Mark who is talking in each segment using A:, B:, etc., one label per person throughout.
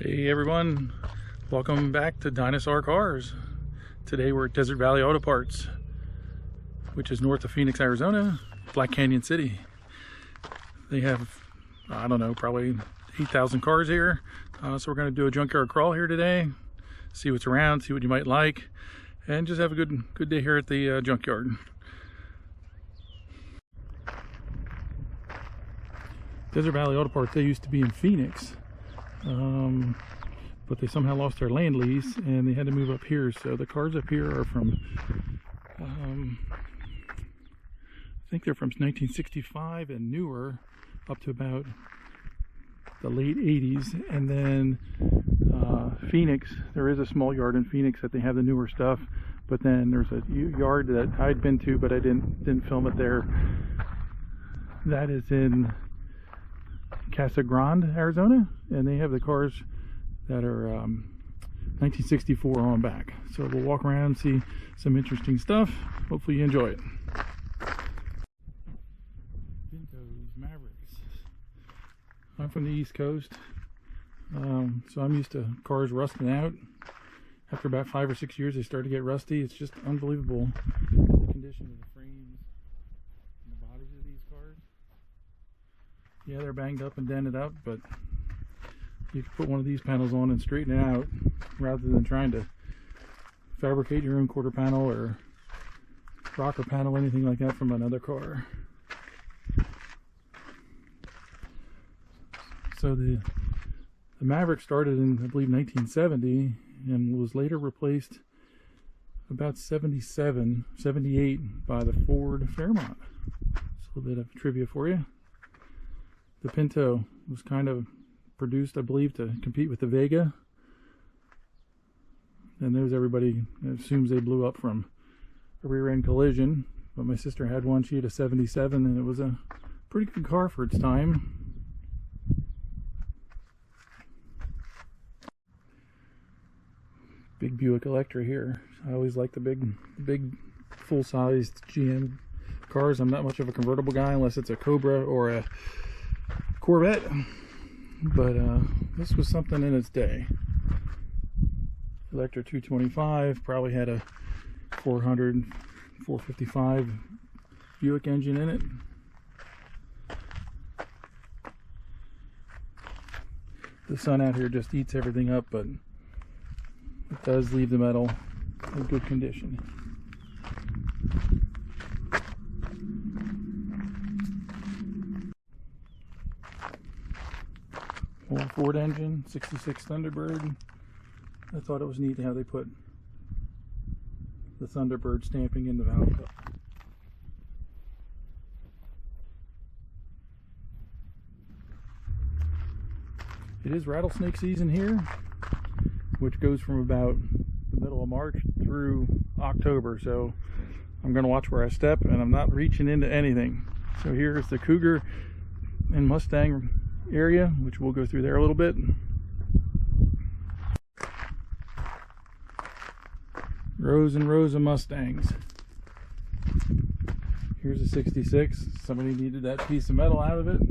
A: Hey everyone, welcome back to Dinosaur Cars. Today we're at Desert Valley Auto Parts, which is north of Phoenix, Arizona, Black Canyon City. They have, I don't know, probably 8,000 cars here. So we're going to do a junkyard crawl here today, see what's around, see what you might like, and just have a good day here at the junkyard. Desert Valley Auto Parts, they used to be in Phoenix. But they somehow lost their land lease and they had to move up here. So the cars up here are from, I think they're from 1965 and newer up to about the late 80s. And then Phoenix, there is a small yard in Phoenix that they have the newer stuff. But then there's a yard that I'd been to, but I didn't film it there. That is in Casa Grande, Arizona, and they have the cars that are 1964 on back. So we'll walk around and see some interesting stuff. Hopefully you enjoy it. Pintos, Mavericks. I'm from the East Coast, so I'm used to cars rusting out. After about 5 or 6 years, they start to get rusty. It's just unbelievable the condition of the frames and the bodies of these cars. Yeah, they're banged up and dented up, but you can put one of these panels on and straighten it out rather than trying to fabricate your own quarter panel or rocker panel, anything like that from another car. So the Maverick started in, I believe, 1970 and was later replaced about 77, 78 by the Ford Fairmont. Just a little bit of trivia for you. The Pinto was kind of produced, I believe, to compete with the Vega. And there's everybody assumes they blew up from a rear-end collision. But my sister had one. She had a 77, and it was a pretty good car for its time. Big Buick Electra here. I always like the big full-sized GM cars. I'm not much of a convertible guy unless it's a Cobra or a Corvette, but this was something in its day. Electra 225 probably had a 400, 455 Buick engine in it. The sun out here just eats everything up, but it does leave the metal in good condition. Old Ford engine, 66 Thunderbird. I thought it was neat how they put the Thunderbird stamping in the valve cup. It is rattlesnake season here, which goes from about the middle of March through October. So I'm going to watch where I step, and I'm not reaching into anything. So here's the Cougar and Mustang area, which we'll go through there a little bit. Rows and rows of Mustangs. Here's a 66. Somebody needed that piece of metal out of it.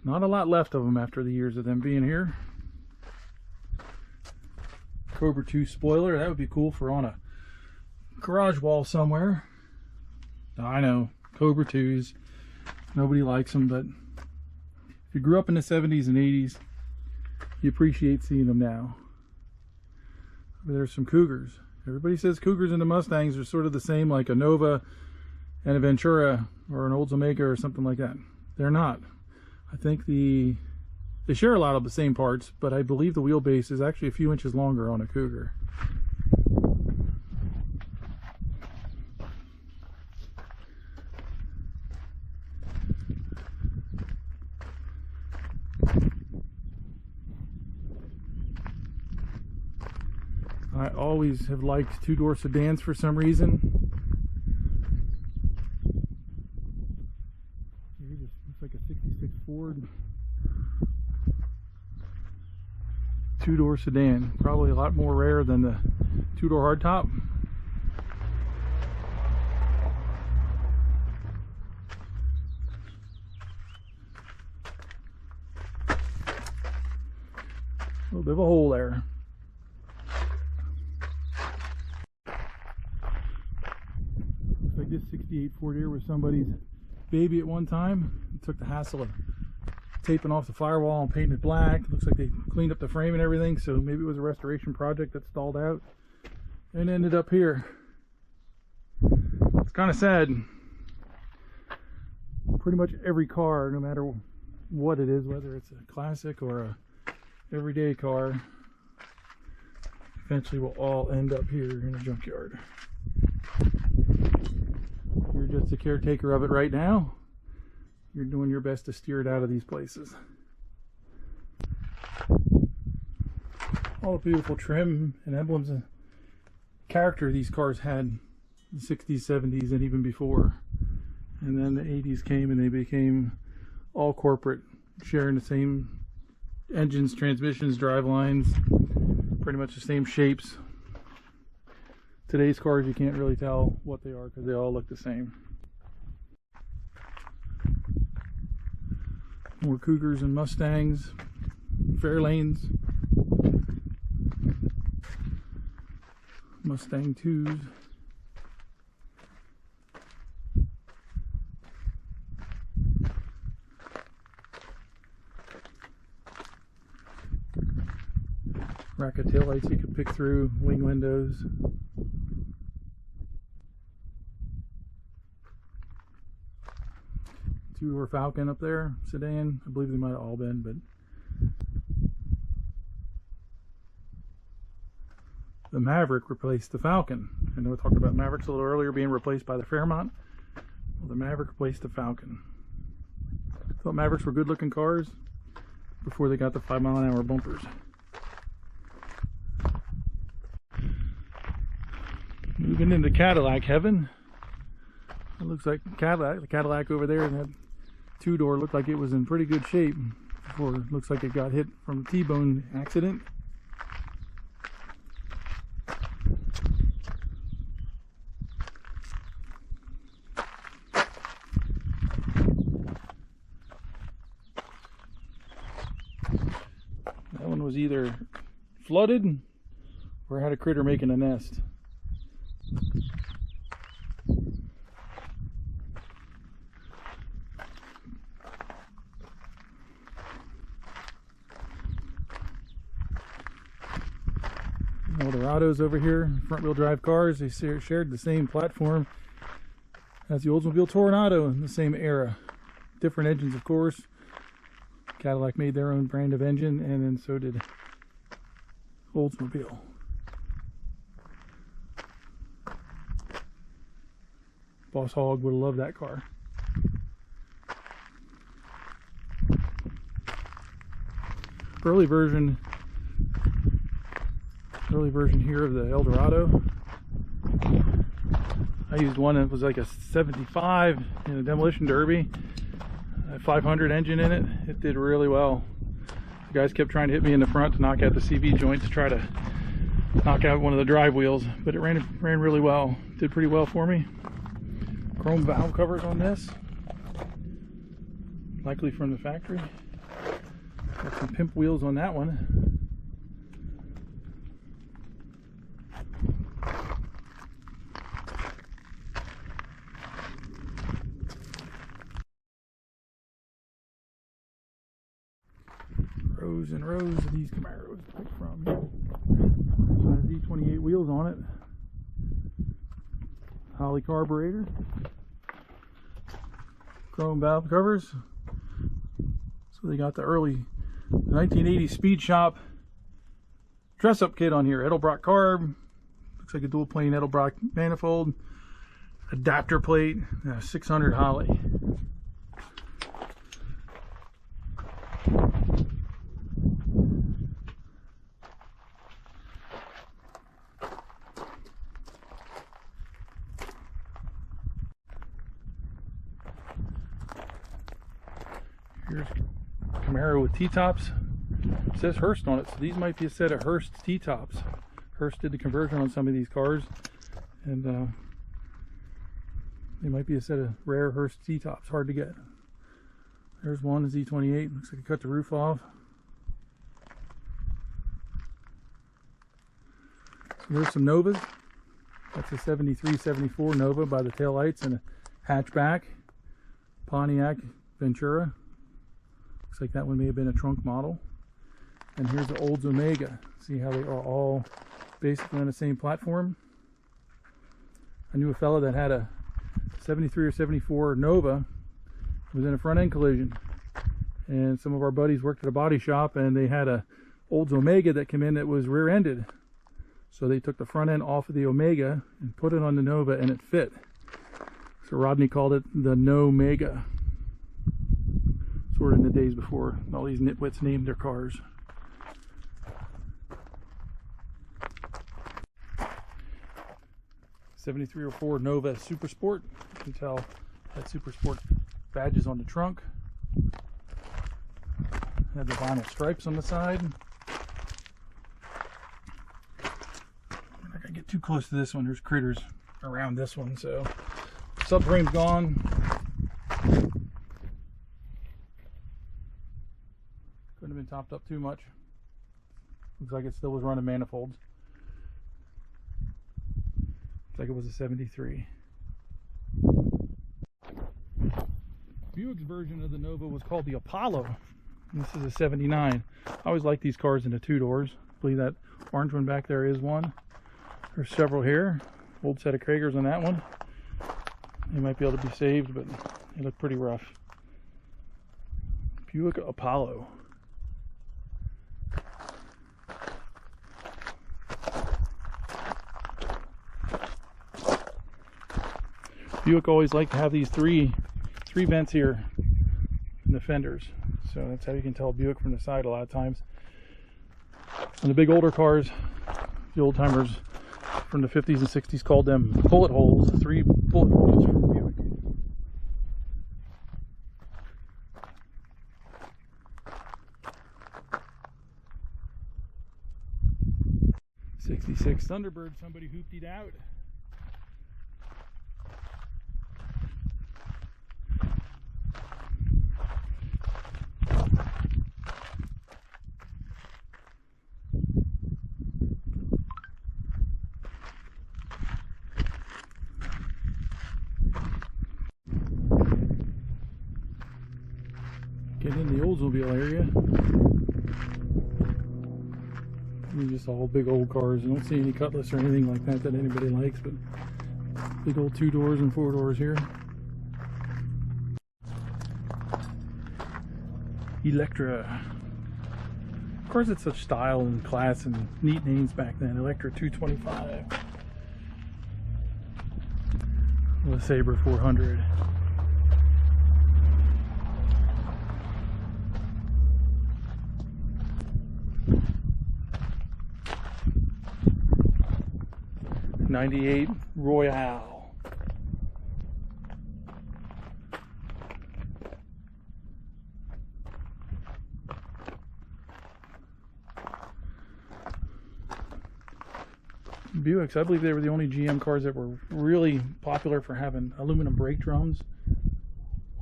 A: Not a lot left of them after the years of them being here. Cobra 2 spoiler, that would be cool for on a garage wall somewhere. I know, Cobra 2s, nobody likes them, but if you grew up in the 70s and 80s, you appreciate seeing them now. There's some Cougars. Everybody says Cougars and the Mustangs are sort of the same, like a Nova and a Ventura or an Oldsmobile or something like that. They're not. I think they share a lot of the same parts, but I believe the wheelbase is actually a few inches longer on a Cougar. I always have liked two-door sedans for some reason. Looks like a 66 Ford two-door sedan. Probably a lot more rare than the two-door hardtop. bit of a hole there. Looks like this 68 Ford here was somebody's baby at one time. It took the hassle of taping off the firewall and painting it black. Looks like they cleaned up the frame and everything, so maybe it was a restoration project that stalled out and ended up here. It's kind of sad. Pretty much every car, no matter what it is, whether it's a classic or a everyday car, eventually will all end up here in a junkyard. You're just a caretaker of it right now. You're doing your best to steer it out of these places. All the beautiful trim and emblems and character these cars had in the 60s, 70s, and even before. And then the 80s came and they became all corporate, sharing the same engines, transmissions, drive lines, pretty much the same shapes. Today's cars, you can't really tell what they are because they all look the same. More Cougars and Mustangs, Fairlanes, Mustang 2s. Rack of taillights you can pick through, wing windows. Two-door Falcon up there, sedan. I believe they might have all been, but the Maverick replaced the Falcon. I know I talked about Mavericks a little earlier being replaced by the Fairmont. Well, the Maverick replaced the Falcon. I thought Mavericks were good-looking cars before they got the 5-mile-an-hour bumpers. Moving into Cadillac heaven. It looks like the Cadillac over there, and that two-door looked like it was in pretty good shape before it looks like it got hit from a T-bone accident. That one was either flooded or had a critter making a nest. Eldorados over here, front-wheel drive cars. They shared the same platform as the Oldsmobile Tornado in the same era. Different engines, of course. Cadillac made their own brand of engine, and then so did Oldsmobile. Boss Hogg would have loved that car. Early version here of the Eldorado. I used one that was like a 75 in a demolition derby, a 500 engine in it. It did really well. The guys kept trying to hit me in the front to knock out the CV joint to try to knock out one of the drive wheels, but it ran really well. Did pretty well for me. Chrome valve covers on this, likely from the factory. Got some pimp wheels on that one. Rows and rows of these Camaros to pick from here. Z28 wheels on it. Holley carburetor. Chrome valve covers. So they got the early 1980 Speed Shop dress-up kit on here. Edelbrock carb. Looks like a dual plane Edelbrock manifold. Adapter plate. 600 Holley. Here's Camaro with T-tops. It says Hurst on it, so these might be a set of Hurst T-tops. Hurst did the conversion on some of these cars, and they might be a set of rare Hurst T-tops. Hard to get. There's one, the Z28. Looks like it cut the roof off. There's some Novas. That's a 73, 74 Nova by the taillights and a hatchback. Pontiac Ventura. Looks like that one may have been a trunk model. And here's the Olds Omega. See how they are all basically on the same platform. I knew a fella that had a 73 or 74 Nova. It was in a front end collision. And some of our buddies worked at a body shop and they had a Olds Omega that came in that was rear ended. So they took the front end off of the Omega and put it on the Nova and it fit. So Rodney called it the No Mega. Sort of in the days before all these nitwits named their cars. '7304 Nova Super Sport. You can tell that Super Sport badges on the trunk. Had the vinyl stripes on the side. I'm not gonna get too close to this one. There's critters around this one, so subframe's gone. Couldn't have been topped up too much. Looks like it still was running manifolds. Looks like it was a 73. Buick's version of the Nova was called the Apollo. This is a 79. I always like these cars in the two doors. I believe that orange one back there is one. There's several here. Old set of Kragers on that one. They might be able to be saved, but they look pretty rough. Buick Apollo. Buick always liked to have these three vents here in the fenders. So that's how you can tell Buick from the side a lot of times. And the big older cars, the old timers from the 50s and 60s called them bullet holes. 3 bullet holes from Buick. '66 Thunderbird, somebody hooped it out. Get in the Oldsmobile area. These are just all big old cars. I don't see any Cutlass or anything like that that anybody likes, but big old 2 doors and 4 doors here. Electra. Cars had such style and class and neat names back then. Electra 225. The Sabre 400. '98 Royale. Buicks, I believe they were the only GM cars that were really popular for having aluminum brake drums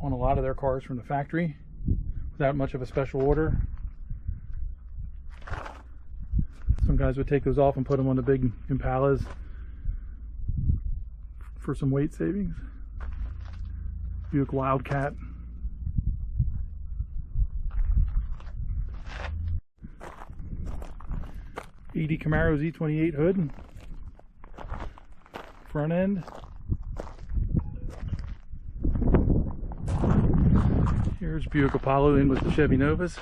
A: on a lot of their cars from the factory without much of a special order. Some guys would take those off and put them on the big Impalas for some weight savings. Buick Wildcat. '80 Camaro Z28 hood. Front end. Here's Buick Apollo in with the Chevy Novas.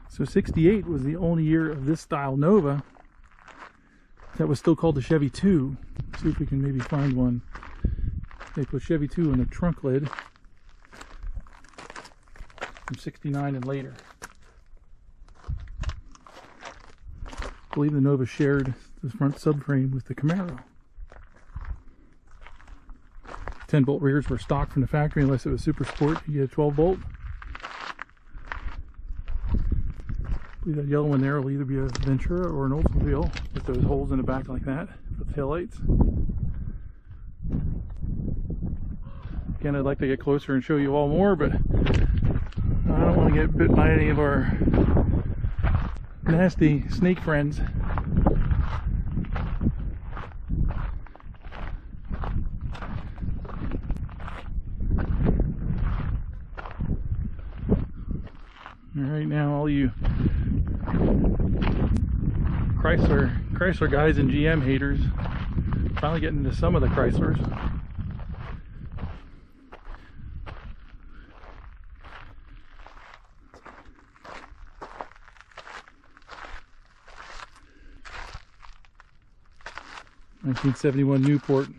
A: So '68 was the only year of this style Nova that was still called the Chevy 2. See if we can maybe find one. They put Chevy 2 in the trunk lid from '69 and later. I believe the Nova shared the front subframe with the Camaro. 10-bolt rears were stock from the factory unless it was Super Sport. You get a 12-bolt. I believe that yellow one there will either be a Ventura or an Oldsmobile. Oldsmobile with those holes in the back like that for the taillights. Again, I'd like to get closer and show you all more, but I don't want to get bit by any of our nasty snake friends. Alright, now all you Chrysler guys and GM haters, finally getting into some of the Chryslers. 1971 Newport.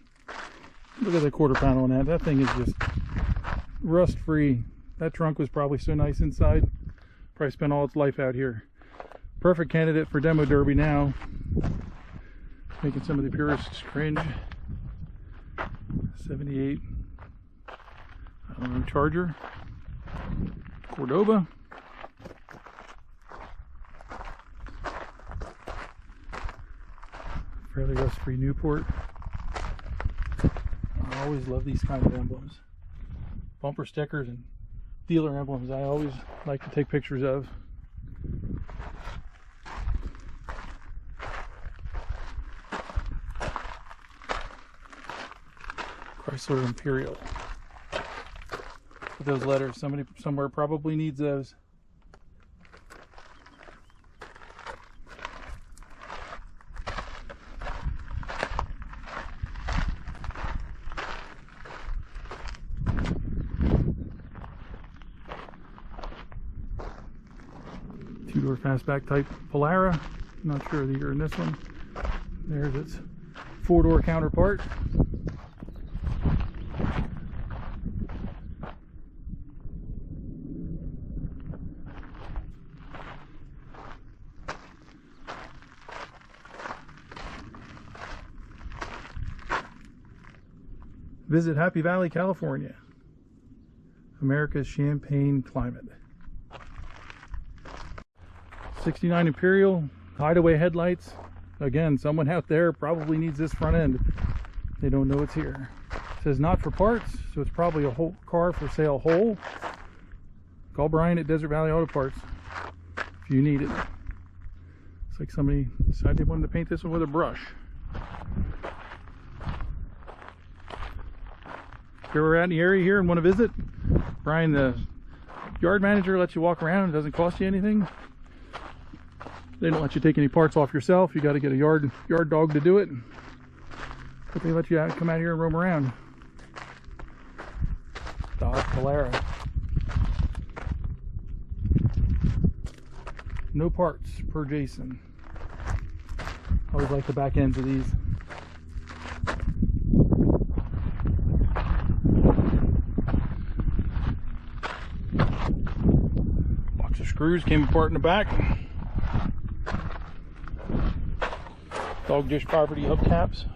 A: Look at the quarter panel on that. That thing is just rust free. That trunk was probably so nice inside. Probably spent all its life out here. Perfect candidate for demo derby now. Making some of the purists cringe. 78 Charger. Cordoba. Fairly rust-free Newport. I always love these kind of emblems. Bumper stickers and dealer emblems I always like to take pictures of. Chrysler Imperial. With those letters, somebody somewhere probably needs those. Two-door fastback type Polara. Not sure of the year in this one. There's its four-door counterpart. Visit Happy Valley, California. America's champagne climate. 69 Imperial, hideaway headlights. Again, someone out there probably needs this front end. They don't know it's here. It says not for parts, so it's probably a whole car for sale whole. Call Brian at Desert Valley Auto Parts if you need it. Looks like somebody decided they wanted to paint this one with a brush. If you're out in the area here and want to visit, Brian, the yard manager, lets you walk around. It doesn't cost you anything. They don't let you take any parts off yourself. You got to get a yard dog to do it. But they let you come out here and roam around. Dodge Polara. No parts per Jason. Always like the back ends of these. Box of screws came apart in the back. Dog dish property hubcaps.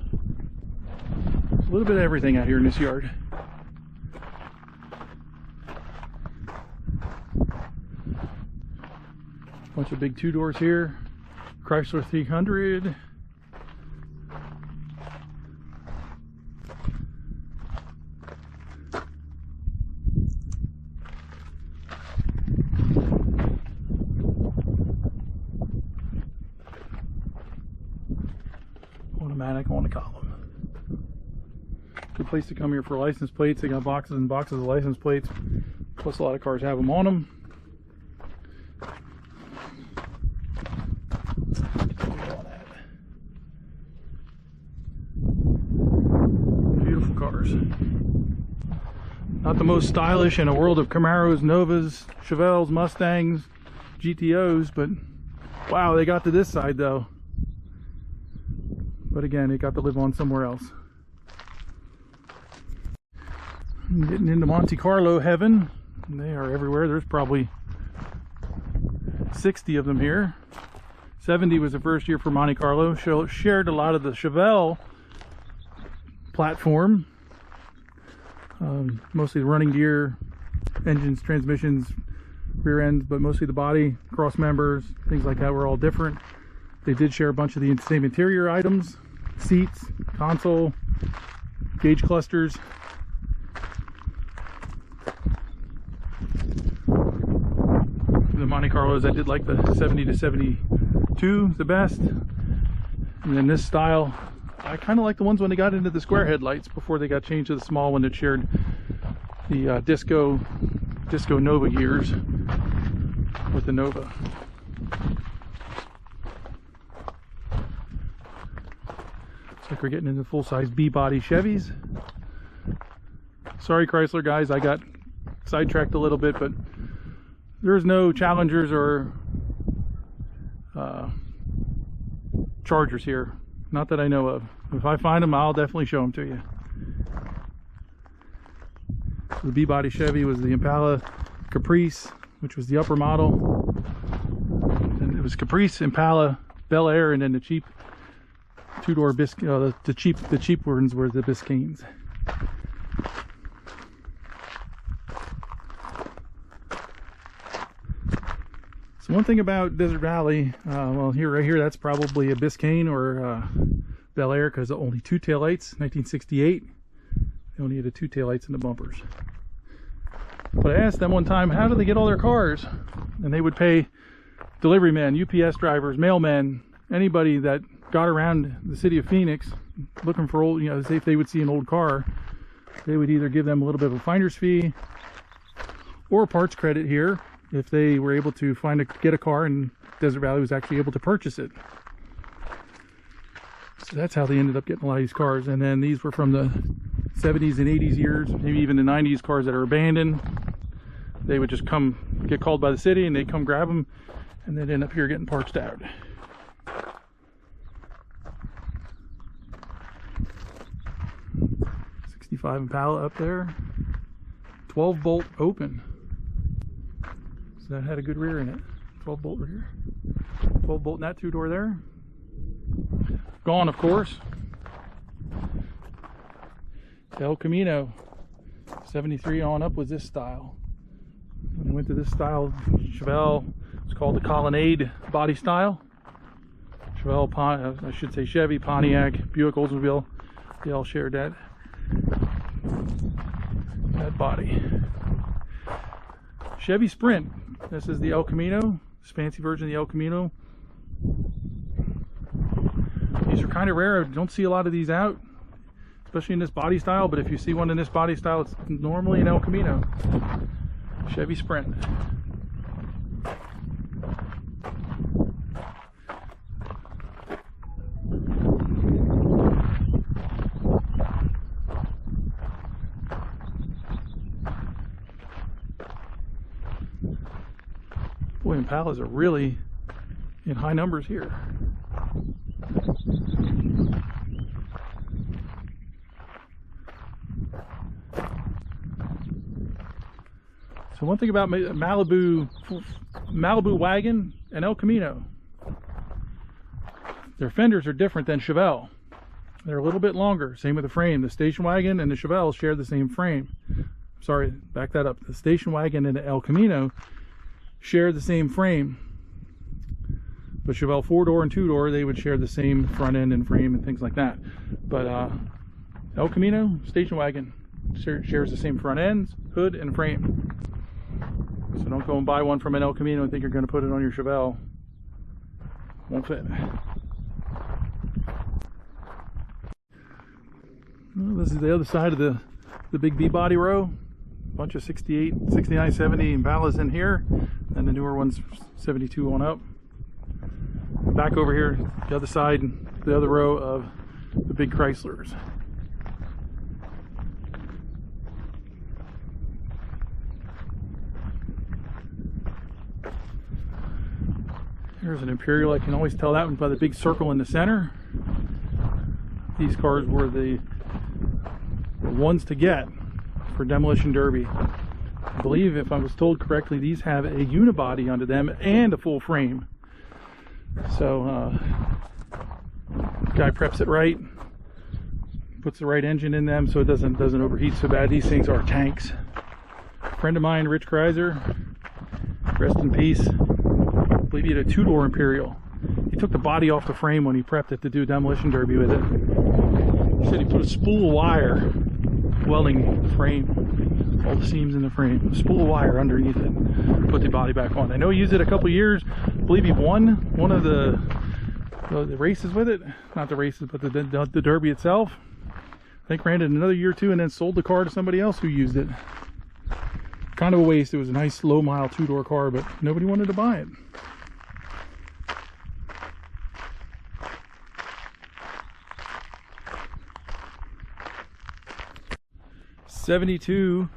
A: A little bit of everything out here in this yard. Bunch of big two doors here. Chrysler 300. Automatic on the column. Good place to come here for license plates. They got boxes and boxes of license plates. Plus a lot of cars have them on them. Beautiful cars. Not the most stylish in a world of Camaros, Novas, Chevelles, Mustangs, GTOs, but wow, they got to this side though. But again, it got to live on somewhere else. I'm getting into Monte Carlo heaven. They are everywhere. There's probably 60 of them here. 70 was the first year for Monte Carlo. Shared a lot of the Chevelle platform. Mostly the running gear, engines, transmissions, rear ends, but mostly the body, cross members, things like that were all different. They did share a bunch of the same interior items, seats, console, gauge clusters. The Monte Carlos, I did like the 70 to 72 the best. And then this style, I kind of like the ones when they got into the square headlights before they got changed to the small one that shared the Disco Nova gears with the Nova. Looks like we're getting into full-size B-body Chevys. Sorry Chrysler guys, I got sidetracked a little bit, but there's no Challengers or Chargers here. Not that I know of. If I find them, I'll definitely show them to you. So the B-body Chevy was the Impala Caprice, which was the upper model. And it was Caprice, Impala, Bel Air, and then the cheap two-door the cheap ones were the Biscaynes. So one thing about Desert Valley, well, right here, that's probably a Biscayne or Bel Air, because only two taillights, 1968. They only had two taillights in the bumpers. But I asked them one time, how do they get all their cars? And they would pay delivery men, UPS drivers, mailmen, anybody that got around the city of Phoenix looking for old, if they would see an old car, they would either give them a little bit of a finder's fee or parts credit here if they were able to get a car and Desert Valley was actually able to purchase it. So that's how they ended up getting a lot of these cars. And then these were from the 70s and 80s years, maybe even the 90s, cars that are abandoned. They would just get called by the city and they'd come grab them, and they'd end up here getting parked out. '65 Impala up there, 12 bolt open. So that had a good rear in it. 12 bolt rear, 12 bolt in that two-door there. Gone, of course. El Camino, 73 on up was this style. When we went to this style, Chevelle, it's called the Colonnade body style. Chevelle, I should say Chevy, Pontiac, Buick, Oldsmobile, they all shared that body. Chevy Sprint, this is the El Camino, this fancy version of the El Camino. These are kind of rare. I don't see a lot of these out, especially in this body style, but if you see one in this body style, it's normally an El Camino. Chevy Sprint. Boy, Impalas are really in high numbers here. So one thing about Malibu wagon and El Camino, their fenders are different than Chevelle. They're a little bit longer. Same with the frame. The station wagon and the Chevelle share the same frame. Sorry, back that up. The station wagon and the El Camino share the same frame. But Chevelle 4-door and 2-door, they would share the same front end and frame and things like that. But El Camino station wagon shares the same front ends, hood, and frame. So don't go and buy one from an El Camino and think you're going to put it on your Chevelle. Won't fit. Well, this is the other side of the big B-body row. Bunch of 68, 69, 70 Impalas in here, and the newer ones 72 on up. Back over here, the other side, the other row of the big Chryslers. Here's an Imperial. I can always tell that one by the big circle in the center. These cars were the ones to get for Demolition Derby. I believe, if I was told correctly, these have a unibody under them and a full frame. So guy preps it right, puts the right engine in them so it doesn't overheat so bad. These things are tanks. A friend of mine, Rich Chrysler, rest in peace, I believe he had a 2-door Imperial. He took the body off the frame when he prepped it to do a demolition derby with it. He said he put a spool of wire welding the frame, all the seams in the frame, a spool of wire underneath it, put the body back on. I know he used it a couple years. I believe he won one of the races with it. Not the races, but the derby itself. I think ran it another year or two and then sold the car to somebody else who used it. Kind of a waste. It was a nice low mile two-door car, but nobody wanted to buy it. '72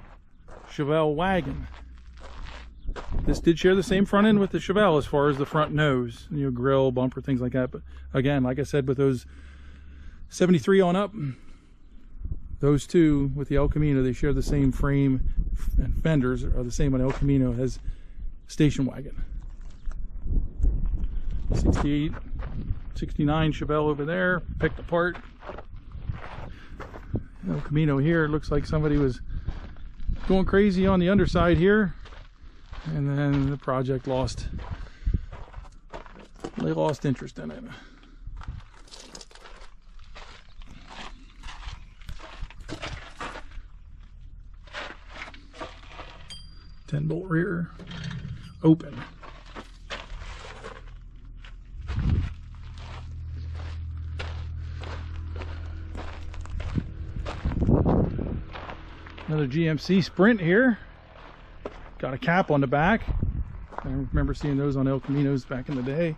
A: Chevelle wagon. This did share the same front end with the Chevelle as far as the front nose, you know, grill, bumper, things like that. But again, like I said, with those 73 on up, those two with the El Camino, they share the same frame, and fenders are the same on El Camino as station wagon. 68, 69 Chevelle over there, picked apart. El Camino here, it looks like somebody was going crazy on the underside here, and then the project lost interest in it. Ten-bolt rear, open. Another GMC Sprint here. Got a cap on the back. I remember seeing those on El Caminos back in the day.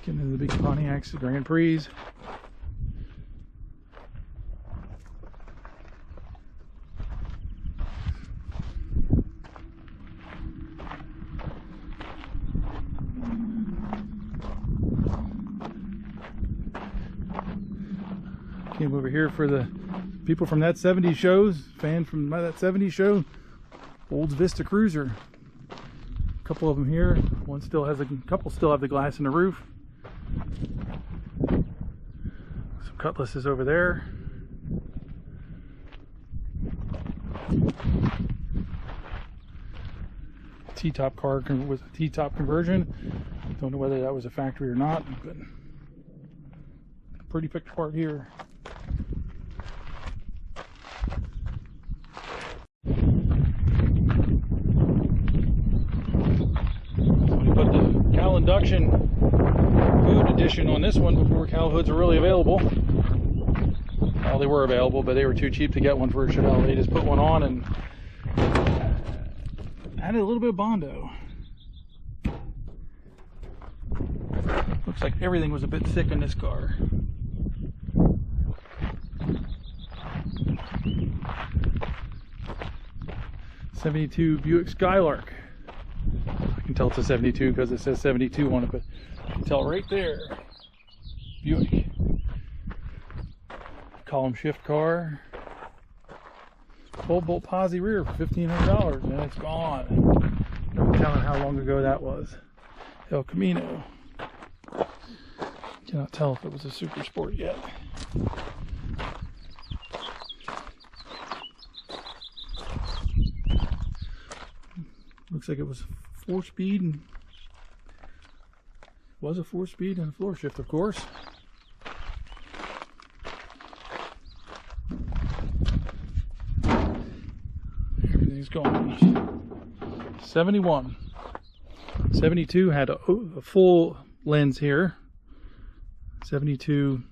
A: Getting into the big Pontiacs, the Grand Prix. Came over here for the people from that 70s shows, fan from that 70s show, Olds Vista Cruiser. A couple of them here. One still has a couple still have the glass in the roof. Some Cutlasses over there. T-top car with a T-top conversion. Don't know whether that was a factory or not, but pretty picked apart here. Induction hood edition on this one before Cal hoods were really available. Well, they were available, but they were too cheap to get one for a Chevelle. They just put one on and added a little bit of Bondo. Looks like everything was a bit thick in this car. '72 Buick Skylark. I can tell it's a 72 because it says 72 on it, but you can tell right there. Buick. Column shift car. 12-bolt posi rear for $1,500, and it's gone. No telling how long ago that was. El Camino. Cannot tell if it was a Super Sport yet. Looks like it was 4-speed, and was a 4-speed and a floor shift, of course. Everything's gone. 71. 72 had a full lens here. 72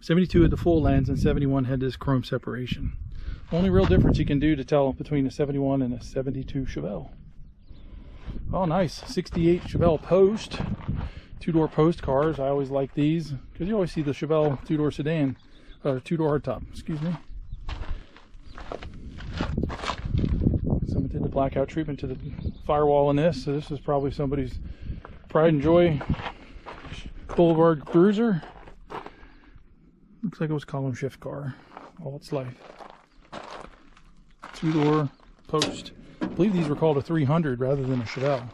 A: had the full lens, and 71 had this chrome separation. Only real difference you can do to tell between a 71 and a 72 Chevelle. Oh, nice 68 Chevelle Post, two-door Post cars. I always like these because you always see the Chevelle two-door sedan, or two-door hardtop. Excuse me. Someone did the blackout treatment to the firewall in this, so this is probably somebody's pride and joy Boulevard Cruiser. Looks like it was column shift car all its life. Two-door Post. I believe these were called a 300 rather than a Chevelle.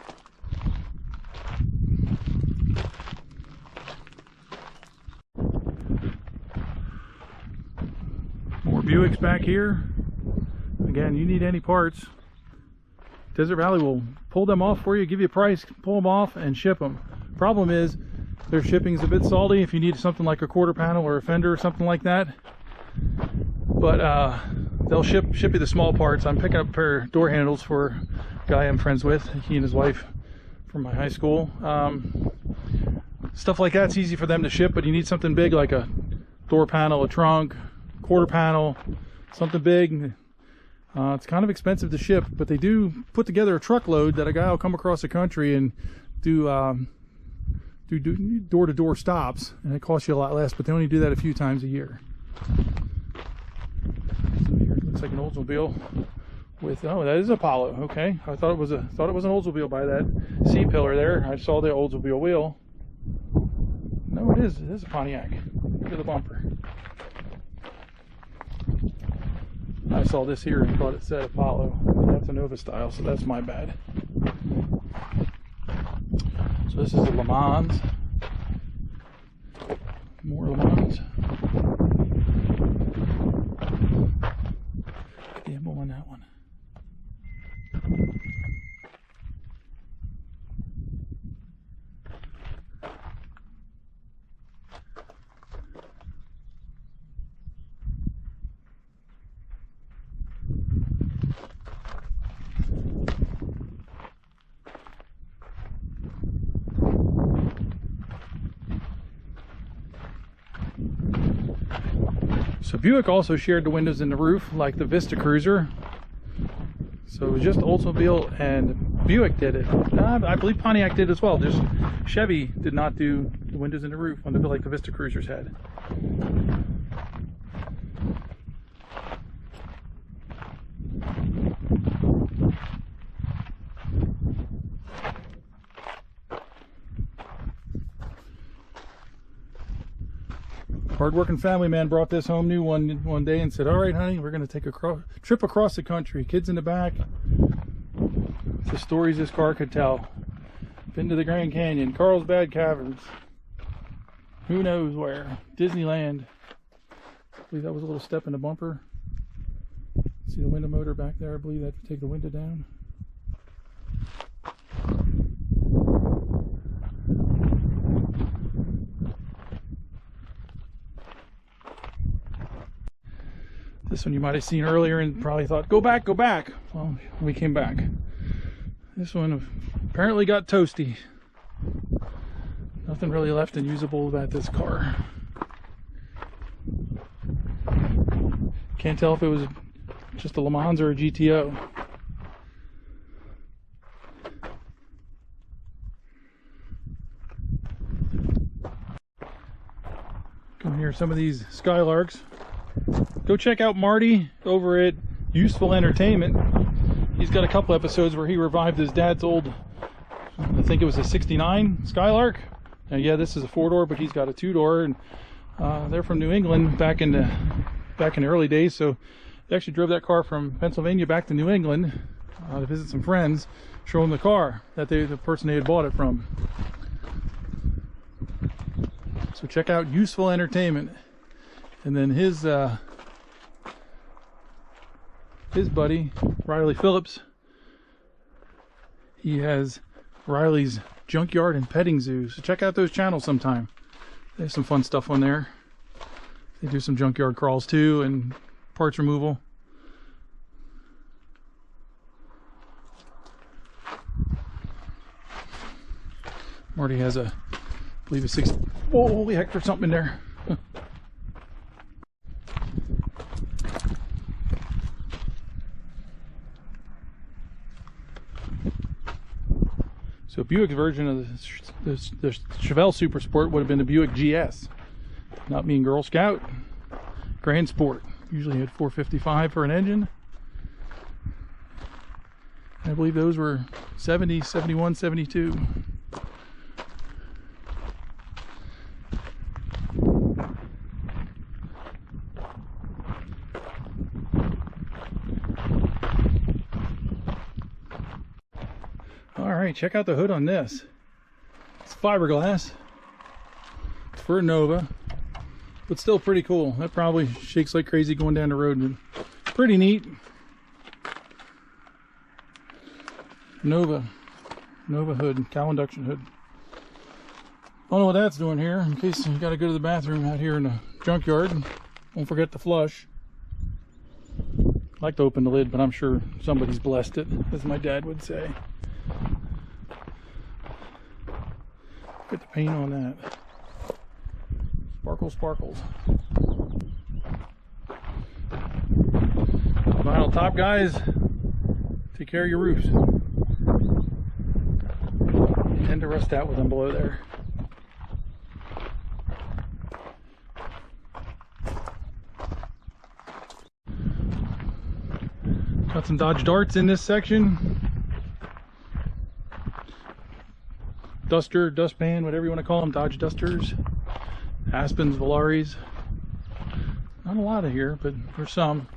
A: More Buicks back here. Again, you need any parts, Desert Valley will pull them off for you, give you a price, pull them off, and ship them. Problem is, their shipping is a bit salty if you need something like a quarter panel or a fender or something like that. But they'll ship you the small parts. I'm picking up a pair of door handles for a guy I'm friends with, he and his wife from my high school. Stuff like that's easy for them to ship, but you need something big like a door panel, a trunk, quarter panel, something big. It's kind of expensive to ship, but they do put together a truckload that a guy will come across the country and do door-to-door stops, and it costs you a lot less, but they only do that a few times a year. So here it looks like an Oldsmobile with, oh, that is Apollo. Okay, I thought it was an Oldsmobile by that C-pillar there. I saw the Oldsmobile wheel. No, it is a Pontiac. Look at the bumper. I saw this here and thought it said Apollo. That's a Nova style, so that's my bad. So this is a Le Mans. More Le Mans. Gamble on that one. So Buick also shared the windows in the roof like the Vista Cruiser. So it was just Oldsmobile and Buick did it. I believe Pontiac did as well. Just Chevy did not do the windows in the roof on the like the Vista Cruisers had. Hard-working family man brought this home new one day and said, all right, honey, we're going to take a trip across the country. Kids in the back. The stories this car could tell. Been to the Grand Canyon, Carlsbad Caverns. Who knows where. Disneyland. I believe that was a little step in the bumper. See the window motor back there? I believe that would take the window down. This one you might have seen earlier and probably thought, go back, go back. Well, we came back. This one apparently got toasty. Nothing really left and usable about this car. Can't tell if it was just a Le Mans or a GTO. Come here, some of these Skylarks. Go check out Marty over at Useful Entertainment. He's got a couple episodes where he revived his dad's old, I think it was a '69 Skylark. Now, yeah, this is a 4-door, but he's got a 2-door, and they're from New England back in the early days. So they actually drove that car from Pennsylvania back to New England to visit some friends, show them the car that the person they had bought it from. So check out Useful Entertainment. And then his buddy, Riley Phillips, he has Riley's Junkyard and Petting Zoo. So check out those channels sometime. There's some fun stuff on there. They do some junkyard crawls too and parts removal. Marty has I believe a 6. Oh, holy heck, there's something in there. So Buick's version of the Chevelle Super Sport would have been the Buick GS. Not being Girl Scout. Grand Sport. Usually had 455 for an engine. I believe those were 70, 71, 72. Alright, check out the hood on this. It's fiberglass. It's for a Nova, but still pretty cool. That probably shakes like crazy going down the road. Pretty neat. Nova hood, cowl induction hood. I don't know what that's doing here, in case you gotta go to the bathroom out here in the junkyard. Don't forget to flush. I like to open the lid, but I'm sure somebody's blessed it, as my dad would say. Look at the paint on that. Sparkle, sparkles. Vinyl top, guys. Take care of your roofs. They tend to rust out with them below there. Got some Dodge Darts in this section. Duster, dustpan, whatever you want to call them. Dodge Dusters. Aspens, Valaris. Not a lot of here, but there's some.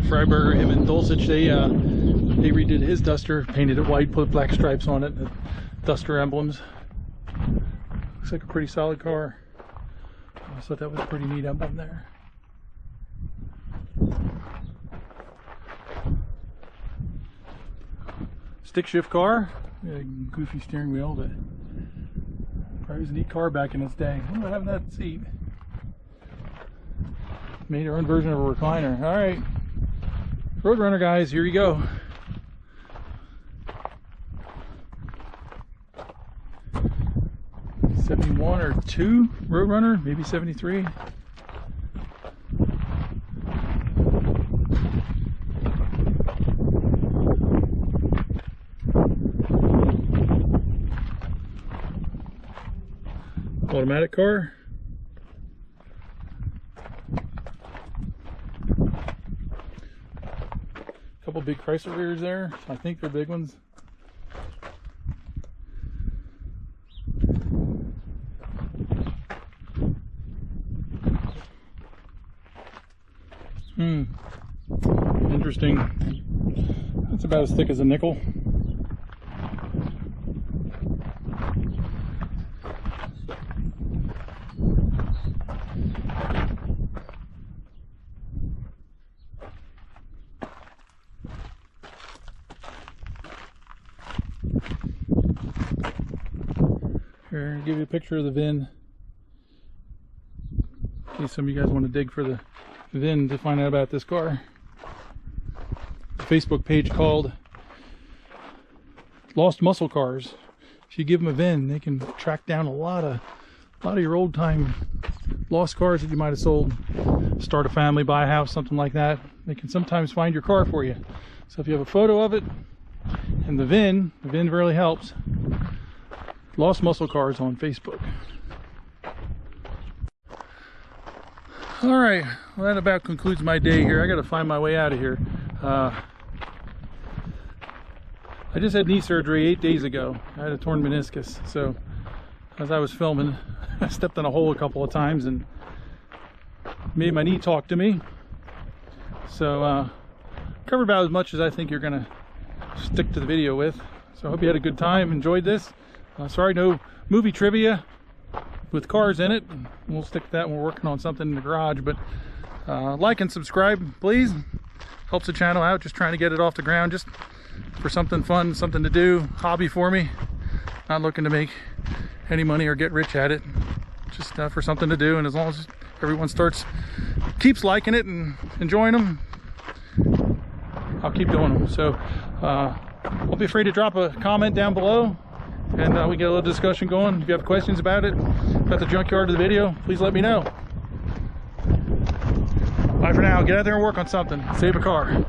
A: Freiberger, him and Dulcich, they redid his Duster, painted it white, put black stripes on it, the Duster emblems. Looks like a pretty solid car. I thought that was a pretty neat emblem there. Stick shift car, goofy steering wheel, but probably was a neat car back in its day. I wonder what happened to that seat. Made her own version of a recliner. All right. Roadrunner, guys, here you go. '71 or 2 Roadrunner, maybe '73. Automatic car. Couple big Chrysler rears there. I think they're big ones. Interesting. That's about as thick as a nickel. Here, I'll give you a picture of the VIN. In case some of you guys want to dig for the VIN to find out about this car. A Facebook page called Lost Muscle Cars. If you give them a VIN, they can track down a lot of your old time lost cars that you might have sold. Start a family, buy a house, something like that. They can sometimes find your car for you. So if you have a photo of it and the VIN really helps. Lost Muscle Cars on Facebook. All right, well, that about concludes my day here. I got to find my way out of here. I just had knee surgery 8 days ago. I had a torn meniscus, so as I was filming, I stepped in a hole a couple of times and made my knee talk to me. So covered about as much as I think you're gonna stick to the video with. So I hope you had a good time, enjoyed this. Sorry, no movie trivia with cars in it. We'll stick to that when we're working on something in the garage. But like and subscribe, please. Helps the channel out. Just trying to get it off the ground, just for something fun, something to do, hobby for me. Not looking to make any money or get rich at it. Just for something to do. And as long as everyone keeps liking it and enjoying them, I'll keep doing them. So don't be afraid to drop a comment down below. And we get a little discussion going. If you have questions about it, about the junkyard of the video, please let me know. Bye for now. Get out there and work on something. Save a car.